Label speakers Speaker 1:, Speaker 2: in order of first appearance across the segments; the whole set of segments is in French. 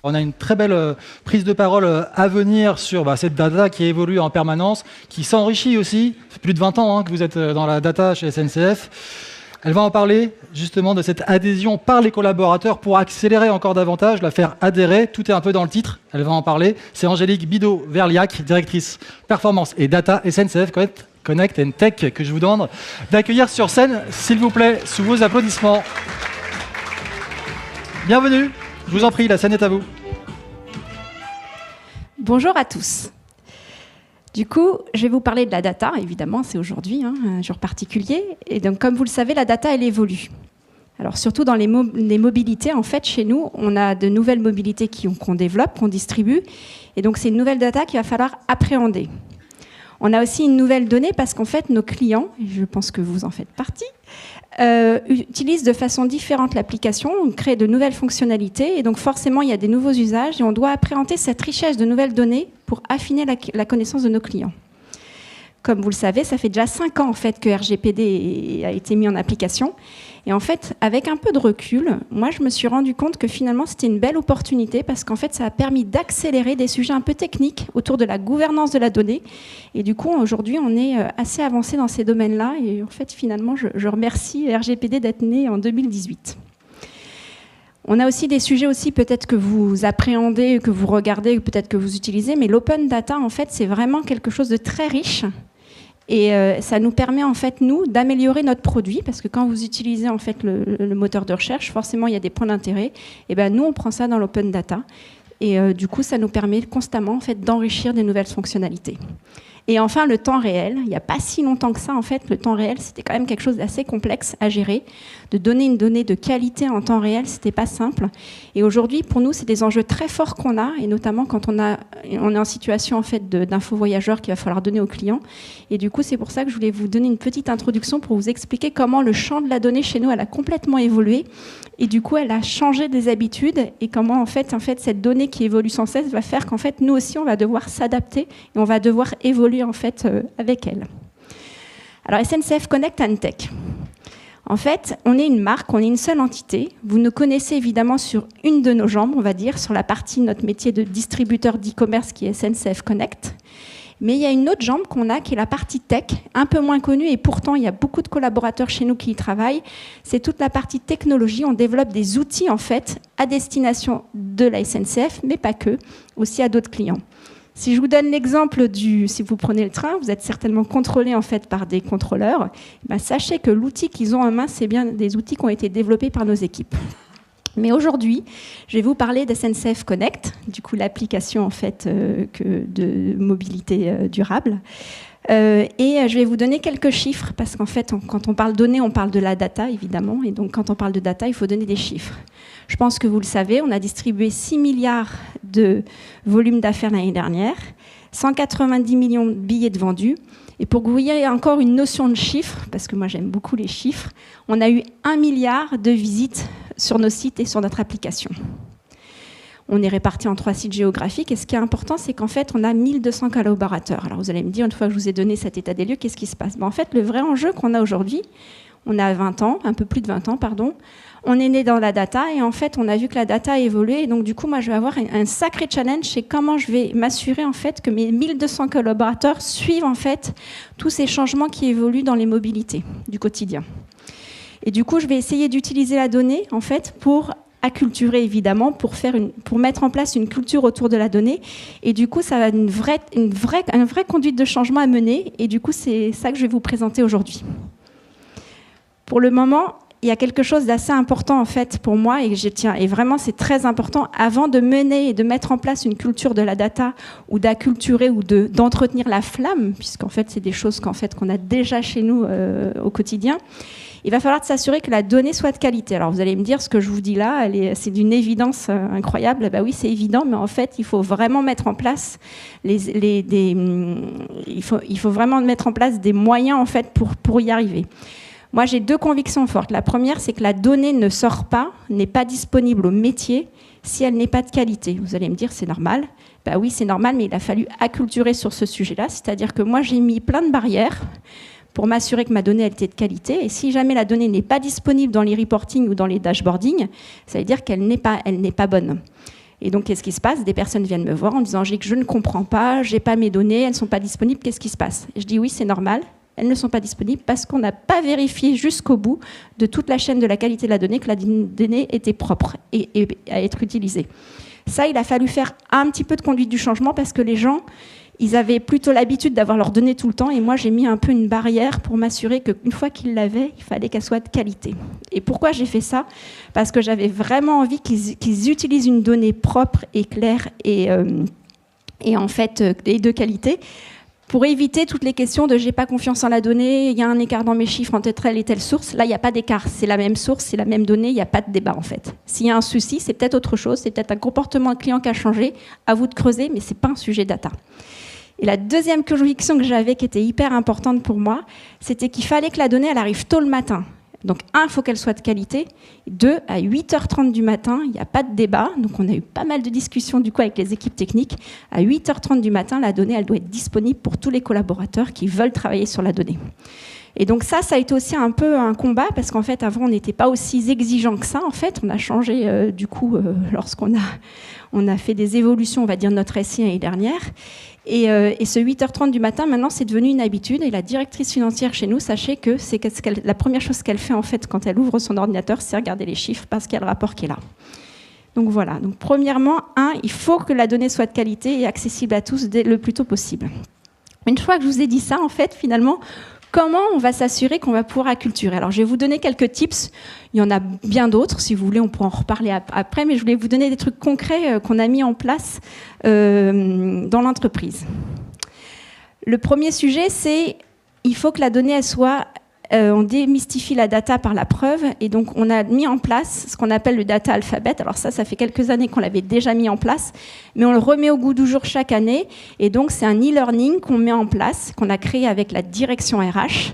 Speaker 1: On a une très belle prise de parole à venir sur cette data qui évolue en permanence, qui s'enrichit aussi. Ça fait plus de 20 ans que vous êtes dans la data chez SNCF. Elle va en parler justement de cette adhésion par les collaborateurs pour accélérer encore davantage, la faire adhérer. Tout est un peu dans le titre, elle va en parler. C'est Angélique Bidault-Verliac, directrice performance et data SNCF Connect and Tech, que je vous demande d'accueillir sur scène, s'il vous plaît, sous vos applaudissements. Bienvenue, je vous en prie, la scène est à vous.
Speaker 2: Bonjour à tous. Du coup, je vais vous parler de la data, évidemment, c'est aujourd'hui, un jour particulier. Et donc, comme vous le savez, la data, elle évolue. Alors, surtout dans les mobilités, en fait, chez nous, on a de nouvelles mobilités qu'on développe, qu'on distribue. Et donc, c'est une nouvelle data qu'il va falloir appréhender. On a aussi une nouvelle donnée parce qu'en fait, nos clients, et je pense que vous en faites partie, utilisent de façon différente l'application, on crée de nouvelles fonctionnalités et donc forcément il y a des nouveaux usages et on doit appréhender cette richesse de nouvelles données pour affiner la connaissance de nos clients. Comme vous le savez, ça fait déjà 5 ans en fait que RGPD a été mis en application. Et en fait, avec un peu de recul, moi je me suis rendu compte que finalement c'était une belle opportunité parce qu'en fait ça a permis d'accélérer des sujets un peu techniques autour de la gouvernance de la donnée. Et du coup, aujourd'hui, on est assez avancé dans ces domaines-là. Et en fait, finalement, je remercie RGPD d'être né en 2018. On a aussi des sujets aussi peut-être que vous appréhendez, que vous regardez, peut-être que vous utilisez, mais l'open data, en fait, c'est vraiment quelque chose de très riche. Et ça nous permet, en fait, nous, d'améliorer notre produit, parce que quand vous utilisez, en fait, le moteur de recherche, forcément, il y a des points d'intérêt. Et ben, nous, on prend ça dans l'open data. Et du coup, ça nous permet constamment, en fait, d'enrichir des nouvelles fonctionnalités. Et enfin, le temps réel. Il n'y a pas si longtemps que ça, en fait, le temps réel, c'était quand même quelque chose d'assez complexe à gérer. De donner une donnée de qualité en temps réel, c'était pas simple. Et aujourd'hui, pour nous, c'est des enjeux très forts qu'on a, et notamment quand on est en situation, en fait, d'info voyageurs qu'il va falloir donner aux clients. Et du coup, c'est pour ça que je voulais vous donner une petite introduction pour vous expliquer comment le champ de la donnée chez nous, elle a complètement évolué. Et du coup, elle a changé des habitudes et comment, en fait, cette donnée qui évolue sans cesse va faire qu'en fait, nous aussi, on va devoir s'adapter et on va devoir évoluer, en fait, avec elle. Alors, SNCF Connect and Tech. En fait, on est une marque, on est une seule entité. Vous nous connaissez évidemment sur une de nos jambes, on va dire, sur la partie de notre métier de distributeur d'e-commerce qui est SNCF Connect. Mais il y a une autre jambe qu'on a qui est la partie tech, un peu moins connue, et pourtant il y a beaucoup de collaborateurs chez nous qui y travaillent. C'est toute la partie technologie. On développe des outils, en fait, à destination de la SNCF, mais pas que, aussi à d'autres clients. Si je vous donne l'exemple si vous prenez le train, vous êtes certainement contrôlé en fait par des contrôleurs. Ben, sachez que l'outil qu'ils ont en main, c'est bien des outils qui ont été développés par nos équipes. Mais aujourd'hui, je vais vous parler d'SNCF Connect, du coup l'application en fait de mobilité durable. Et je vais vous donner quelques chiffres, parce qu'en fait, quand on parle données, on parle de la data, évidemment. Et donc, quand on parle de data, il faut donner des chiffres. Je pense que vous le savez, on a distribué 6 milliards de volume d'affaires l'année dernière, 190 millions de billets de vendus. Et pour que vous ayez encore une notion de chiffres, parce que moi, j'aime beaucoup les chiffres, on a eu 1 milliard de visites sur nos sites et sur notre application. On est répartis en 3 sites géographiques. Et ce qui est important, c'est qu'en fait, on a 1200 collaborateurs. Alors, vous allez me dire, une fois que je vous ai donné cet état des lieux, qu'est-ce qui se passe ? En fait, le vrai enjeu qu'on a aujourd'hui, on a 20 ans, un peu plus de 20 ans, pardon. On est né dans la data et en fait, on a vu que la data a évolué. Et donc, du coup, moi, je vais avoir un sacré challenge. C'est comment je vais m'assurer, en fait, que mes 1200 collaborateurs suivent, en fait, tous ces changements qui évoluent dans les mobilités du quotidien. Et du coup, je vais essayer d'utiliser la donnée, en fait, pour acculturer évidemment, pour mettre en place une culture autour de la donnée. Et du coup, ça va une vraie conduite de changement à mener. Et du coup, c'est ça que je vais vous présenter aujourd'hui. Pour le moment, il y a quelque chose d'assez important en fait pour moi et vraiment c'est très important avant de mener et de mettre en place une culture de la data ou d'acculturer ou d'entretenir la flamme, puisqu'en fait c'est des choses qu'on a déjà chez nous au quotidien. Il va falloir s'assurer que la donnée soit de qualité. Alors vous allez me dire, ce que je vous dis là, c'est d'une évidence incroyable. Bah oui, c'est évident, mais en fait, il faut vraiment mettre en place il faut vraiment mettre en place des moyens en fait pour y arriver. Moi, j'ai 2 convictions fortes. La première, c'est que la donnée ne sort pas, n'est pas disponible au métier si elle n'est pas de qualité. Vous allez me dire, c'est normal. Bah oui, c'est normal, mais il a fallu acculturer sur ce sujet-là. C'est-à-dire que moi, j'ai mis plein de barrières pour m'assurer que ma donnée elle était de qualité. Et si jamais la donnée n'est pas disponible dans les reporting ou dans les dashboarding, ça veut dire qu'elle n'est pas bonne. Et donc, qu'est-ce qui se passe? Des personnes viennent me voir en disant « je ne comprends pas, je n'ai pas mes données, elles ne sont pas disponibles, qu'est-ce qui se passe ?» Et je dis « oui, c'est normal, elles ne sont pas disponibles parce qu'on n'a pas vérifié jusqu'au bout de toute la chaîne de la qualité de la donnée que la donnée était propre et à être utilisée. » Ça, il a fallu faire un petit peu de conduite du changement parce que les gens, ils avaient plutôt l'habitude d'avoir leurs données tout le temps et moi, j'ai mis un peu une barrière pour m'assurer qu'une fois qu'ils l'avaient, il fallait qu'elle soit de qualité. Et pourquoi j'ai fait ça? Parce que j'avais vraiment envie qu'ils utilisent une donnée propre et claire et en fait et de qualité pour éviter toutes les questions de « j'ai pas confiance en la donnée, il y a un écart dans mes chiffres entre telle et telle source ». Là, il n'y a pas d'écart, c'est la même source, c'est la même donnée, il n'y a pas de débat en fait. S'il y a un souci, c'est peut-être autre chose, c'est peut-être un comportement client qui a changé, à vous de creuser, mais ce n'est pas un sujet data. Et la deuxième conviction que j'avais, qui était hyper importante pour moi, c'était qu'il fallait que la donnée, elle arrive tôt le matin. Donc, il faut qu'elle soit de qualité. 2, à 8h30 du matin, il n'y a pas de débat. Donc, on a eu pas mal de discussions du coup avec les équipes techniques. À 8h30 du matin, la donnée, elle doit être disponible pour tous les collaborateurs qui veulent travailler sur la donnée. Et donc ça a été aussi un peu un combat parce qu'en fait, avant, on n'était pas aussi exigeant que ça. En fait, on a changé lorsqu'on a fait des évolutions, on va dire, notre SI l'année dernière. Et ce 8h30 du matin, maintenant, c'est devenu une habitude. Et la directrice financière chez nous, sachez que la première chose qu'elle fait, en fait, quand elle ouvre son ordinateur, c'est regarder les chiffres parce qu'il y a le rapport qui est là. Donc voilà. Donc premièrement, il faut que la donnée soit de qualité et accessible à tous le plus tôt possible. Une fois que je vous ai dit ça, en fait, finalement, comment on va s'assurer qu'on va pouvoir acculturer? Alors, je vais vous donner quelques tips. Il y en a bien d'autres. Si vous voulez, on pourra en reparler après. Mais je voulais vous donner des trucs concrets qu'on a mis en place dans l'entreprise. Le premier sujet, c'est il faut que la donnée, elle soit... on démystifie la data par la preuve. Et donc, on a mis en place ce qu'on appelle le data alphabet. Alors ça fait quelques années qu'on l'avait déjà mis en place. Mais on le remet au goût du jour chaque année. Et donc, c'est un e-learning qu'on met en place, qu'on a créé avec la direction RH,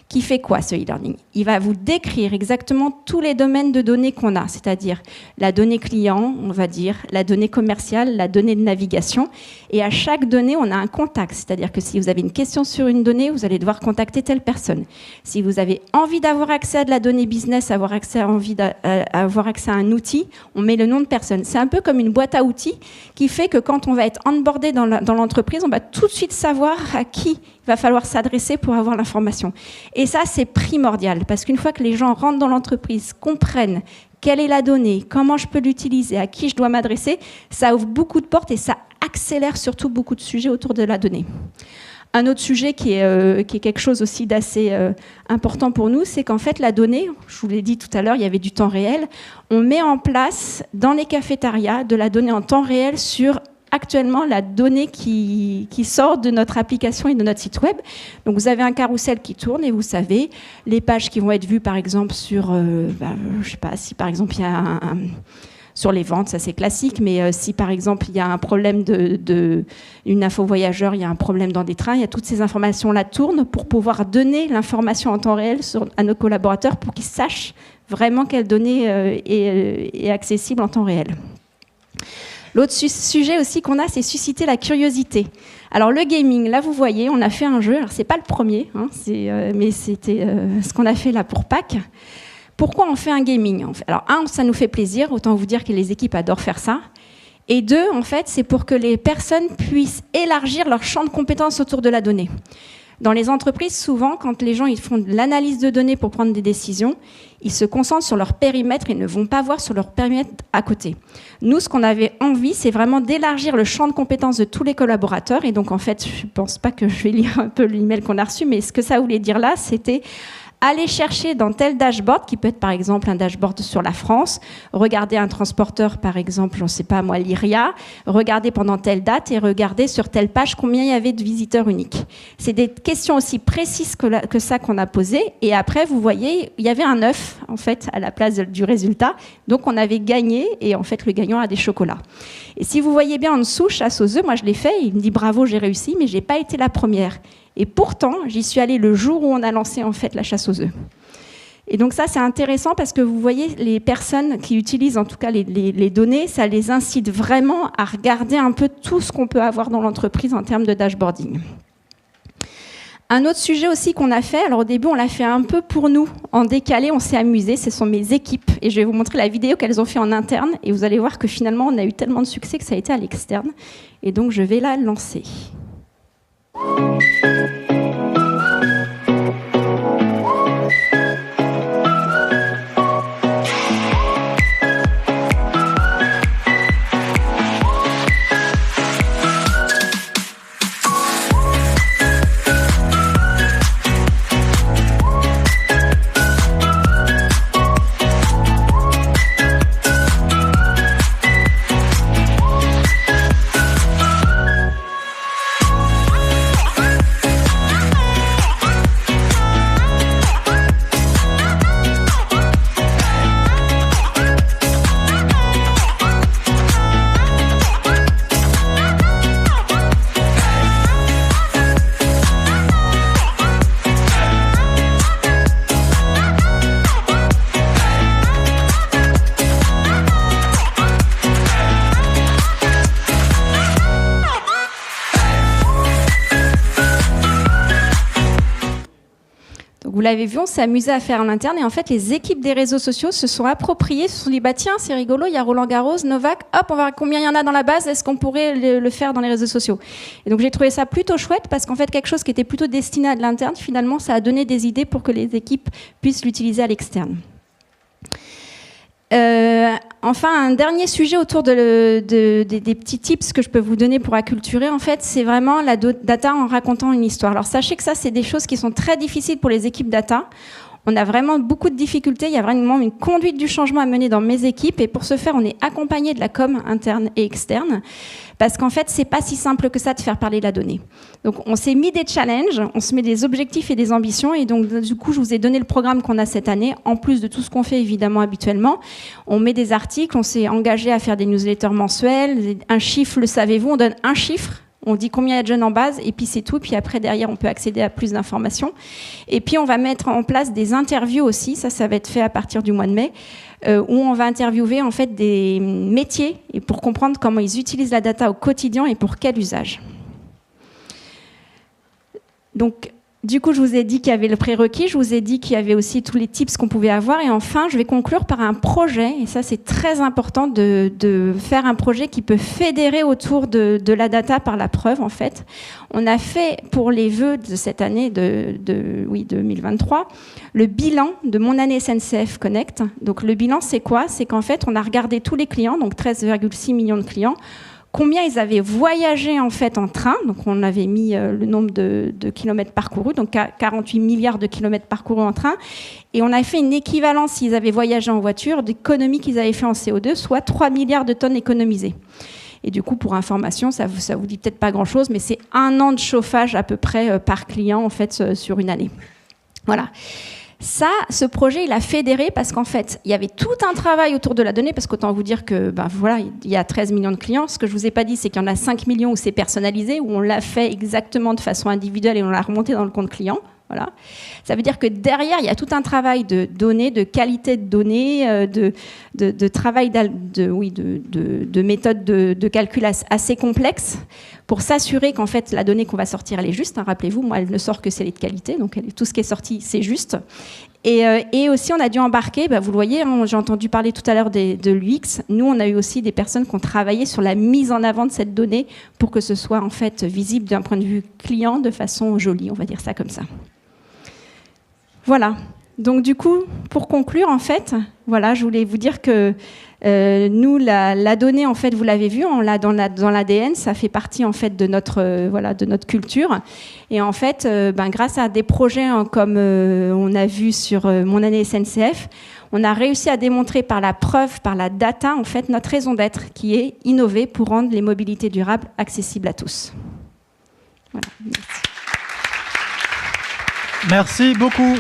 Speaker 2: qui fait quoi, ce e-learning? Il va vous décrire exactement tous les domaines de données qu'on a, c'est-à-dire la donnée client, on va dire, la donnée commerciale, la donnée de navigation. Et à chaque donnée, on a un contact, c'est-à-dire que si vous avez une question sur une donnée, vous allez devoir contacter telle personne. Si vous avez envie d'avoir accès à de la donnée business, avoir accès à un outil, on met le nom de personne. C'est un peu comme une boîte à outils qui fait que quand on va être onboardé dans l'entreprise, on va tout de suite savoir à qui il va falloir s'adresser pour avoir l'information. Et ça, c'est primordial, parce qu'une fois que les gens rentrent dans l'entreprise, comprennent quelle est la donnée, comment je peux l'utiliser, à qui je dois m'adresser, ça ouvre beaucoup de portes et ça accélère surtout beaucoup de sujets autour de la donnée. Un autre sujet qui est quelque chose aussi d'assez important pour nous, c'est qu'en fait, la donnée, je vous l'ai dit tout à l'heure, il y avait du temps réel, on met en place dans les cafétérias de la donnée en temps réel sur actuellement la donnée qui sort de notre application et de notre site web. Donc vous avez un carrousel qui tourne et vous savez les pages qui vont être vues par exemple sur, je sais pas, si par exemple il y a sur les ventes, ça c'est classique, mais si par exemple il y a un problème une info voyageur, il y a un problème dans des trains, il y a toutes ces informations-là tournent pour pouvoir donner l'information en temps réel à nos collaborateurs pour qu'ils sachent vraiment quelle donnée est accessible en temps réel. L'autre sujet aussi qu'on a, c'est susciter la curiosité. Alors le gaming, là vous voyez, on a fait un jeu, alors c'est pas le premier, hein, mais c'était ce qu'on a fait là pour Pâques. Pourquoi on fait un gaming? Alors ça nous fait plaisir, autant vous dire que les équipes adorent faire ça. Et 2, en fait, c'est pour que les personnes puissent élargir leur champ de compétences autour de la donnée. Dans les entreprises, souvent, quand les gens ils font de l'analyse de données pour prendre des décisions, ils se concentrent sur leur périmètre, ils ne vont pas voir sur leur périmètre à côté. Nous, ce qu'on avait envie, c'est vraiment d'élargir le champ de compétences de tous les collaborateurs. Et donc, en fait, je ne pense pas que je vais lire un peu l'email qu'on a reçu, mais ce que ça voulait dire là, c'était aller chercher dans tel dashboard, qui peut être par exemple un dashboard sur la France, regarder un transporteur, par exemple, je ne sais pas moi, l'IRIA, regarder pendant telle date et regarder sur telle page combien il y avait de visiteurs uniques. C'est des questions aussi précises que ça qu'on a posées. Et après, vous voyez, il y avait un œuf, en fait, à la place du résultat. Donc, on avait gagné et en fait, le gagnant a des chocolats. Et si vous voyez bien en dessous, chasse aux œufs, moi je l'ai fait, il me dit bravo, j'ai réussi, mais je n'ai pas été la première. Et pourtant, j'y suis allée le jour où on a lancé en fait la chasse aux œufs. Et donc ça, c'est intéressant parce que vous voyez, les personnes qui utilisent en tout cas les données, ça les incite vraiment à regarder un peu tout ce qu'on peut avoir dans l'entreprise en termes de dashboarding. Un autre sujet aussi qu'on a fait, alors au début on l'a fait un peu pour nous, en décalé, on s'est amusé, ce sont mes équipes et je vais vous montrer la vidéo qu'elles ont fait en interne et vous allez voir que finalement on a eu tellement de succès que ça a été à l'externe et donc je vais la lancer. Vous l'avez vu, on s'est amusé à faire en interne et en fait les équipes des réseaux sociaux se sont appropriées, se sont dit bah tiens c'est rigolo, il y a Roland Garros, Novak, hop on va voir combien il y en a dans la base, est-ce qu'on pourrait le faire dans les réseaux sociaux. Et donc j'ai trouvé ça plutôt chouette parce qu'en fait quelque chose qui était plutôt destiné à de l'interne, finalement ça a donné des idées pour que les équipes puissent l'utiliser à l'externe. Enfin, un dernier sujet autour des petits tips que je peux vous donner pour acculturer, en fait, c'est vraiment la data en racontant une histoire. Alors, sachez que ça, c'est des choses qui sont très difficiles pour les équipes data. On a vraiment beaucoup de difficultés. Il y a vraiment une conduite du changement à mener dans mes équipes. Et pour ce faire, on est accompagné de la com interne et externe. Parce qu'en fait, c'est pas si simple que ça de faire parler la donnée. Donc, on s'est mis des challenges, on se met des objectifs et des ambitions. Et donc, du coup, je vous ai donné le programme qu'on a cette année, en plus de tout ce qu'on fait évidemment habituellement. On met des articles, on s'est engagé à faire des newsletters mensuels. Un chiffre, le savez-vous, on donne un chiffre. On dit combien il y a de jeunes en base, et puis c'est tout. Puis après, derrière, on peut accéder à plus d'informations. Et puis, on va mettre en place des interviews aussi. Ça va être fait à partir du mois de mai, où on va interviewer en fait des métiers et pour comprendre comment ils utilisent la data au quotidien et pour quel usage. Donc, du coup, je vous ai dit qu'il y avait le prérequis, je vous ai dit qu'il y avait aussi tous les tips qu'on pouvait avoir. Et enfin, je vais conclure par un projet, et ça c'est très important de faire un projet qui peut fédérer autour de la data par la preuve, en fait. On a fait, pour les vœux de cette année, 2023, le bilan de mon année SNCF Connect. Donc le bilan, c'est quoi? C'est qu'en fait, on a regardé tous les clients, donc 13,6 millions de clients, combien ils avaient voyagé en fait en train, donc on avait mis le nombre de kilomètres parcourus, donc 48 milliards de kilomètres parcourus en train, et on a fait une équivalence s'ils avaient voyagé en voiture d'économie qu'ils avaient fait en CO2, soit 3 milliards de tonnes économisées. Et du coup, pour information, ça vous dit peut-être pas grand-chose, mais c'est 1 an de chauffage à peu près par client en fait sur une année. Voilà. Ça, ce projet, il a fédéré parce qu'en fait, il y avait tout un travail autour de la donnée, parce qu'autant vous dire que, voilà, il y a 13 millions de clients. Ce que je vous ai pas dit, c'est qu'il y en a 5 millions où c'est personnalisé, où on l'a fait exactement de façon individuelle et on l'a remonté dans le compte client. Voilà. Ça veut dire que derrière, il y a tout un travail de données, de qualité de données, de travail de méthode de calcul assez complexe pour s'assurer qu'en fait, la donnée qu'on va sortir, elle est juste. Hein, rappelez-vous, moi, elle ne sort que celle de qualité, donc tout ce qui est sorti, c'est juste. Et aussi, on a dû embarquer, vous le voyez, hein, j'ai entendu parler tout à l'heure de l'UX. Nous, on a eu aussi des personnes qui ont travaillé sur la mise en avant de cette donnée pour que ce soit en fait visible d'un point de vue client de façon jolie, on va dire ça comme ça. Voilà. Donc du coup, pour conclure, en fait, voilà, je voulais vous dire que nous, la donnée, en fait, vous l'avez vu, on l'a dans l'ADN, ça fait partie en fait de notre culture. Et en fait, grâce à des projets comme on a vu sur mon année SNCF, on a réussi à démontrer par la preuve, par la data, en fait, notre raison d'être, qui est innover pour rendre les mobilités durables accessibles à tous. Voilà.
Speaker 1: Merci beaucoup.